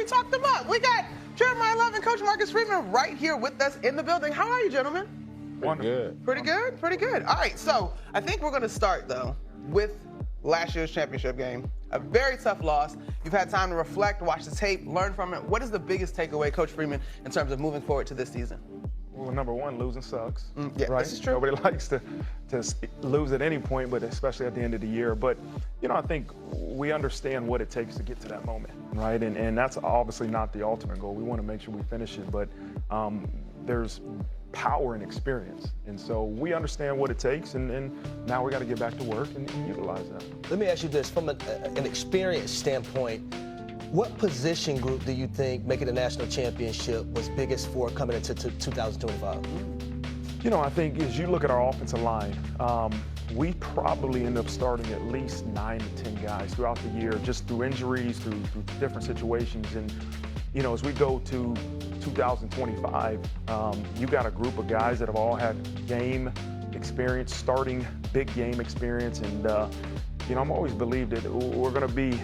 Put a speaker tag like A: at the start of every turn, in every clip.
A: we talked them up. We got Jeremiyah Love and Coach Marcus Freeman right here with us in the building. How are you, gentlemen?
B: Pretty good.
A: Pretty good. All right, so I think we're going to start, though, with last year's championship game. A very tough loss. You've had time to reflect, watch the tape, learn from it. What is the biggest takeaway, Coach Freeman, in terms of moving forward to this season?
B: Well, number one, losing sucks.
A: Yeah,
B: right?
A: This is true.
B: Nobody likes to lose at any point, but especially at the end of the year. But, I think we understand what it takes to get to that moment, right? And that's obviously not the ultimate goal. We want to make sure we finish it, but there's power and experience. And so we understand what it takes, and now we got to get back to work and utilize that.
C: Let me ask you this, from an experience standpoint, what position group do you think making the national championship was biggest for coming into 2025?
B: I think as you look at our offensive line, we probably end up starting at least 9 to 10 guys throughout the year, just through injuries, through different situations. And, as we go to 2025, you got a group of guys that have all had game experience, starting big game experience. And, I'm always believed that we're going to be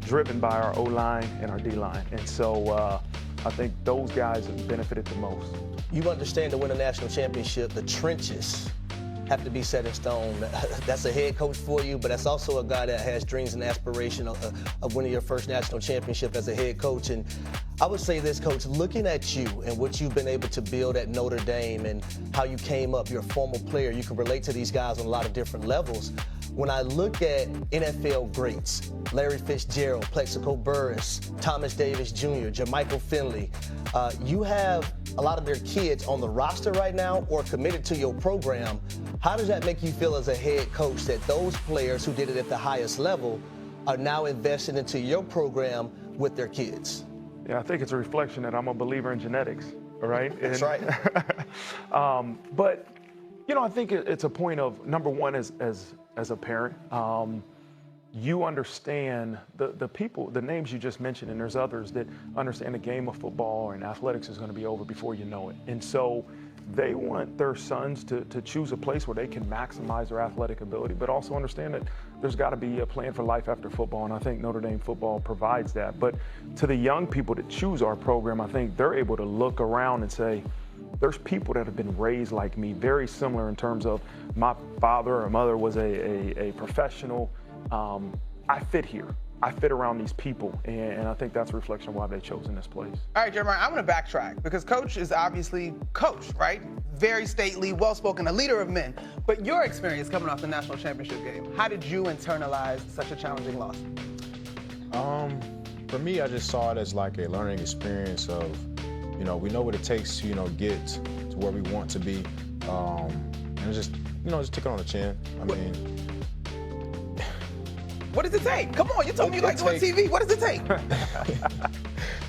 B: driven by our O-line and our D-line. And so I think those guys have benefited the most.
C: You understand to win a national championship, the trenches have to be set in stone. That's a head coach for you, but that's also a guy that has dreams and aspiration of winning your first national championship as a head coach. And I would say this, Coach, looking at you and what you've been able to build at Notre Dame and how you came up, you're a former player, you can relate to these guys on a lot of different levels. When I look at NFL greats, Larry Fitzgerald, Plexico Burress, Thomas Davis Jr., Jermichael Finley, you have a lot of their kids on the roster right now or committed to your program. How does that make you feel as a head coach that those players who did it at the highest level are now invested into your program with their kids?
B: Yeah, I think it's a reflection that I'm a believer in genetics, all right?
C: That's right.
B: But, I think it's a point of, number one, as a parent, you understand the people, the names you just mentioned, and there's others that understand the game of football and athletics is going to be over before you know it. And so they want their sons to choose a place where they can maximize their athletic ability, but also understand that there's got to be a plan for life after football, and I think Notre Dame football provides that. But to the young people that choose our program, I think they're able to look around and say, there's people that have been raised like me, very similar in terms of my father or mother was a professional. I fit here. I fit around these people, and I think that's a reflection of why they chosen this place.
A: All right, Jeremiah, I'm going to backtrack because Coach is obviously Coach, right? Very stately, well-spoken, a leader of men. But your experience coming off the national championship game, how did you internalize such a challenging loss?
D: For me, I just saw it as like a learning experience of, we know what it takes to, get to where we want to be. And just took it on the chin.
A: What does it take? Come on, you told me you like doing TV. What does it take?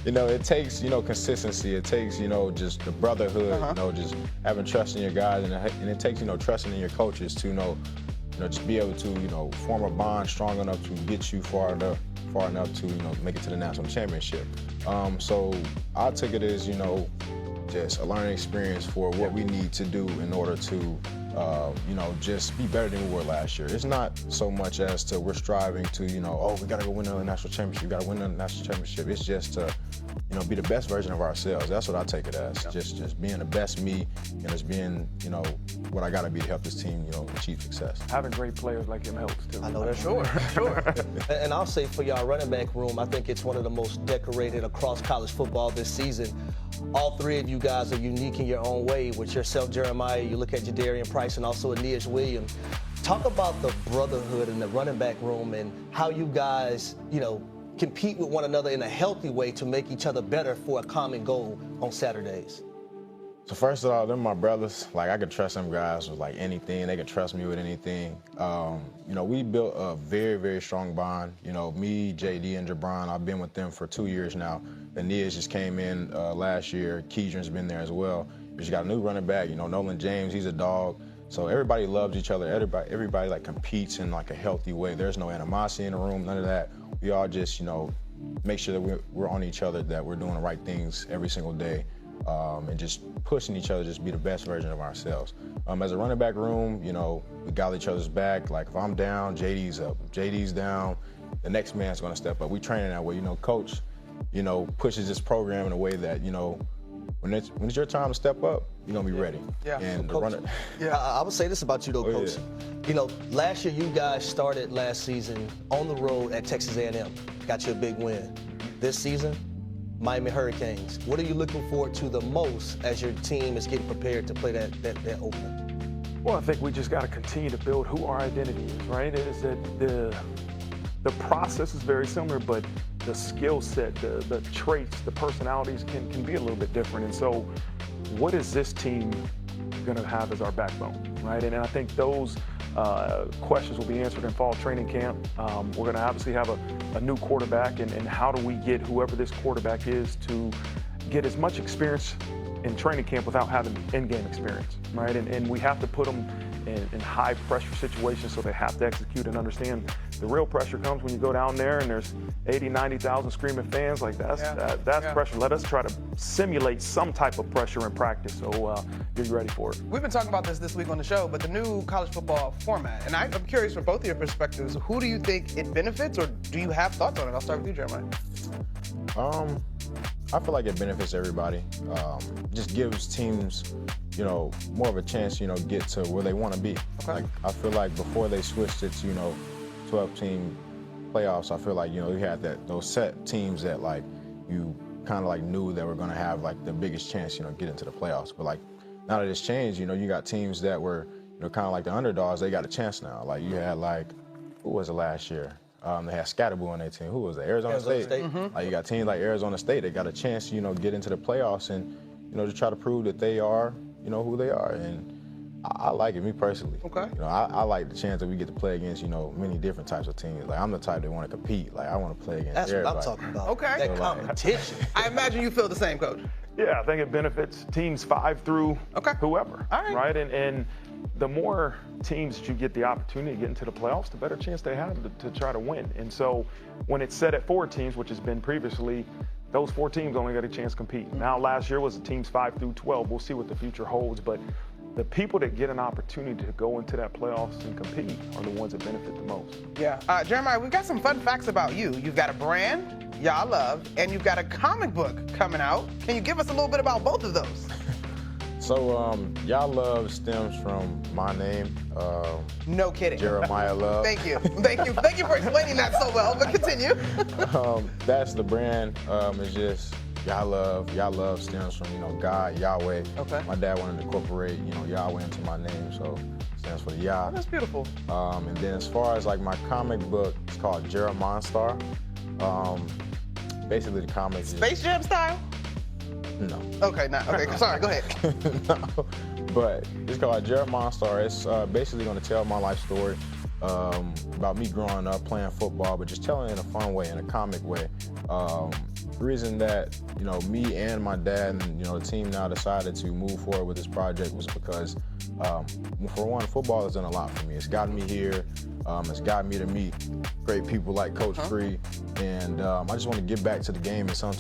D: It takes, consistency. It takes, just the brotherhood, just having trust in your guys. And it takes, trusting in your coaches to, just be able to, form a bond strong enough to get you far enough to, make it to the national championship. So I took it as, just a learning experience for what we need to do in order to, just be better than we were last year. It's not so much as to we're striving to, we got to go win another national championship. We got to win another national championship. It's just to, be the best version of ourselves. That's what I take it as. Just being the best me and just being, what I got to be to help this team, achieve success.
B: Having great players like him helps too.
C: I know that's
A: Sure.
C: And I'll say for y'all running back room, I think it's one of the most decorated across college football this season. All three of you guys are unique in your own way. With yourself, Jeremiah, you look at Jadarian Price and also Aeneas Williams. Talk about the brotherhood in the running back room and how you guys, compete with one another in a healthy way to make each other better for a common goal on Saturdays.
D: So first of all, they're my brothers. Like, I could trust them guys with anything. They could trust me with anything. We built a very, very strong bond. Me, JD, and Jabron, I've been with them for 2 years now. Aeneas just came in last year. Keidron's been there as well. We just got a new running back. Nolan James, he's a dog. So everybody loves each other. Everybody competes in a healthy way. There's no animosity in the room, none of that. We all just, make sure that we're on each other, that we're doing the right things every single day. And just pushing each other, just be the best version of ourselves. As a running back room, we got each other's back. Like, if I'm down, JD's up. If JD's down, the next man's going to step up. We train in that way. Coach, you know, pushes this program in a way that, you know, when it's your time to step up, you're going to be ready.
A: Yeah.
D: And
C: So,
D: the
C: Coach,
D: runner,
C: I would say this about you, though, Coach.
D: yeah.
C: You know, last year you guys started last season on the road at Texas A&M. Got you a big win. This season, Miami Hurricanes. What are you looking forward to the most as your team is getting prepared to play that opener?
B: Well, I think we just got to continue to build who our identity is, right? It is that the process is very similar, but the skill set, the traits, the personalities can be a little bit different. And so what is this team going to have as our backbone, right? And I think those questions will be answered in fall training camp. We're going to obviously have a new quarterback, and how do we get whoever this quarterback is to get as much experience in training camp without having in-game experience, right? And we have to put them in high pressure situations, so they have to execute and understand the real pressure comes when you go down there and there's 80, 90,000 screaming fans. Like that's pressure. Let us try to simulate some type of pressure in practice, so you're ready for it.
A: We've been talking about this week on the show, but the new college football format, and I'm curious from both of your perspectives, who do you think it benefits, or do you have thoughts on it? I'll start with you, Jeremiah.
D: I feel like it benefits everybody. Just gives teams, you know, more of a chance, you know, get to where they want to be.
A: Okay.
D: Like, I feel like before they switched it to, you know, 12-team playoffs, I feel like, you know, you had those set teams that, like, you kind of like knew that were going to have like the biggest chance, you know, get into the playoffs. But like now that it's changed, you know, you got teams that were, you know, kind of like the underdogs. They got a chance now. Like you had like, who was it last year? They had Scatterboo on their team. Who was it? Arizona State.
A: Mm-hmm.
D: Like you got teams like Arizona State. They got a chance, you know, get into the playoffs and, you know, to try to prove that they are, you know, who they are. And I like it, me personally.
A: Okay.
D: You know, I like the chance that we get to play against, you know, many different types of teams. Like I'm the type that want to compete. Like I want to play against everybody.
C: That's what I'm talking about.
A: Okay.
C: That competition.
A: I imagine you feel the same, Coach.
B: Yeah, I think it benefits teams 5 through whoever.
A: All right.
B: And the more teams that you get the opportunity to get into the playoffs, the better chance they have to try to win. And so when it's set at 4 teams, which has been previously, those 4 teams only got a chance to compete. Mm-hmm. Now last year was the teams 5 through 12. We'll see what the future holds. But the people that get an opportunity to go into that playoffs and compete are the ones that benefit the most.
A: Yeah. Jeremiah, we've got some fun facts about you. You've got a brand, Y'all Love, and you've got a comic book coming out. Can you give us a little bit about both of those?
D: So, Y'all Love stems from my name.
A: No kidding.
D: Jeremiyah Love.
A: Thank you. Thank you. Thank you for explaining that so well, but continue.
D: That's the brand. It's just Y'all Love stems from, you know, God, Yahweh.
A: Okay.
D: My dad wanted to incorporate, you know, Yahweh into my name, so it stands for the Yah.
A: That's beautiful.
D: And then as far as like my comic book, it's called Jeremiah. Basically the comic is
A: Space Jam style?
D: No.
A: Okay, sorry, go ahead.
D: No, but it's called Jeremiah. It's basically going to tell my life story about me growing up playing football, but just telling it in a fun way, in a comic way. The reason that, you know, me and my dad and, you know, the team now decided to move forward with this project was because, for one, football has done a lot for me. It's gotten me here. It's gotten me to meet great people like Coach Free, and I just want to give back to the game in some